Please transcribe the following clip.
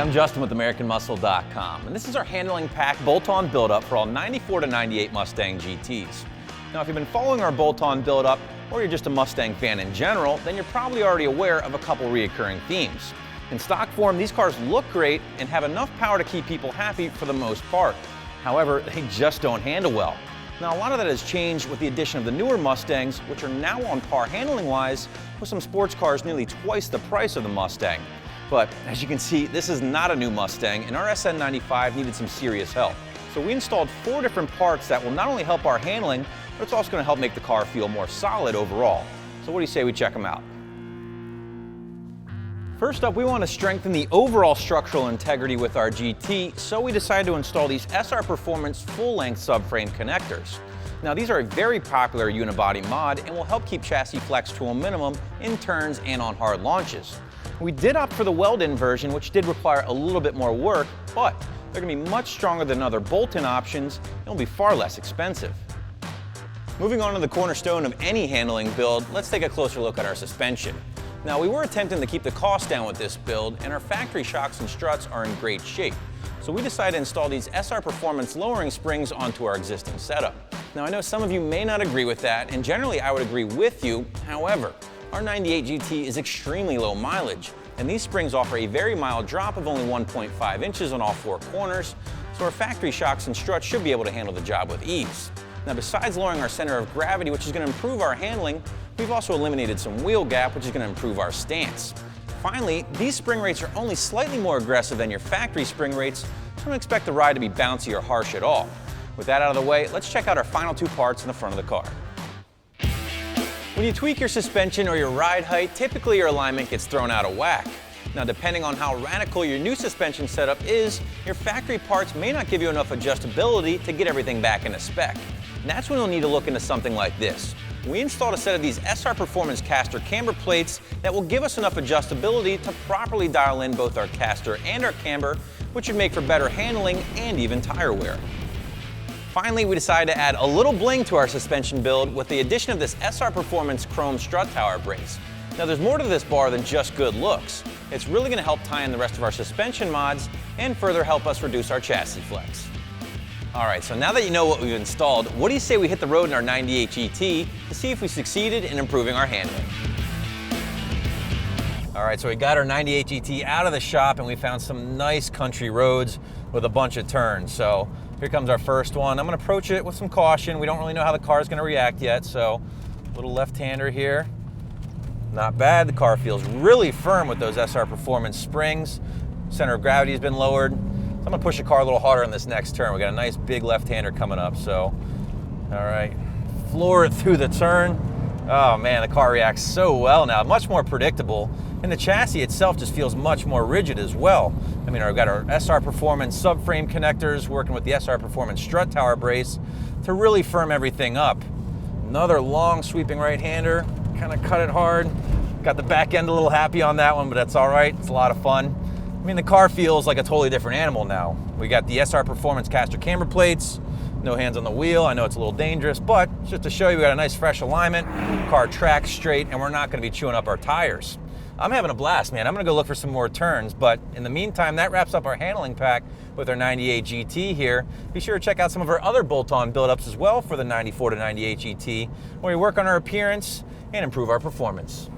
I'm Justin with AmericanMuscle.com, and this is our handling pack bolt-on build-up for all 94 to 98 Mustang GTs. Now, if you've been following our bolt-on build-up, or you're just a Mustang fan in general, then you're probably already aware of a couple reoccurring themes. In stock form, these cars look great and have enough power to keep people happy for the most part. However, they just don't handle well. Now, a lot of that has changed with the addition of the newer Mustangs, which are now on par handling-wise with some sports cars nearly twice the price of the Mustang. But as you can see, this is not a new Mustang, and our SN95 needed some serious help. So we installed 4 different parts that will not only help our handling, but it's also going to help make the car feel more solid overall. So what do you say we check them out? First up, we want to strengthen the overall structural integrity with our GT, so we decided to install these SR Performance full-length subframe connectors. Now, these are a very popular unibody mod and will help keep chassis flex to a minimum in turns and on hard launches. We did opt for the weld-in version, which did require a little bit more work, but they're going to be much stronger than other bolt-in options and will be far less expensive. Moving on to the cornerstone of any handling build, let's take a closer look at our suspension. Now, we were attempting to keep the cost down with this build, and our factory shocks and struts are in great shape. So we decided to install these SR Performance lowering springs onto our existing setup. Now, I know some of you may not agree with that, and generally I would agree with you. However, our 98 GT is extremely low mileage, and these springs offer a very mild drop of only 1.5 inches on all 4 corners, so our factory shocks and struts should be able to handle the job with ease. Now, besides lowering our center of gravity, which is going to improve our handling, we've also eliminated some wheel gap, which is going to improve our stance. Finally, these spring rates are only slightly more aggressive than your factory spring rates, so don't expect the ride to be bouncy or harsh at all. With that out of the way, let's check out our final 2 parts in the front of the car. When you tweak your suspension or your ride height, typically your alignment gets thrown out of whack. Now, depending on how radical your new suspension setup is, your factory parts may not give you enough adjustability to get everything back into spec. And that's when you'll need to look into something like this. We installed a set of these SR Performance caster camber plates that will give us enough adjustability to properly dial in both our caster and our camber, which should make for better handling and even tire wear. Finally, we decided to add a little bling to our suspension build with the addition of this SR Performance chrome strut tower brace. Now, there's more to this bar than just good looks. It's really going to help tie in the rest of our suspension mods and further help us reduce our chassis flex. All right, so now that you know what we've installed, what do you say we hit the road in our 98 GT to see if we succeeded in improving our handling? All right, so we got our 98 GT out of the shop and we found some nice country roads with a bunch of turns. So here comes our first one. I'm gonna approach it with some caution. We don't really know how the car is gonna react yet, so little left-hander here. Not bad. The car feels really firm with those SR Performance springs. Center of gravity has been lowered. So I'm gonna push the car a little harder in this next turn. We got a nice big left-hander coming up, so all right. Floor it through the turn. Oh man, the car reacts so well now, much more predictable. And the chassis itself just feels much more rigid as well. I mean, we've got our SR Performance subframe connectors working with the SR Performance strut tower brace to really firm everything up. Another long sweeping right-hander, kind of cut it hard. Got the back end a little happy on that one, but that's all right. It's a lot of fun. I mean, the car feels like a totally different animal now. We got the SR Performance caster camber plates, no hands on the wheel. I know it's a little dangerous, but just to show you, we got a nice fresh alignment. Car tracks straight, and we're not gonna be chewing up our tires. I'm having a blast, man. I'm gonna go look for some more turns, but in the meantime, that wraps up our handling pack with our 98 GT here. Be sure to check out some of our other bolt-on build-ups as well for the 94 to 98 GT, where we work on our appearance and improve our performance.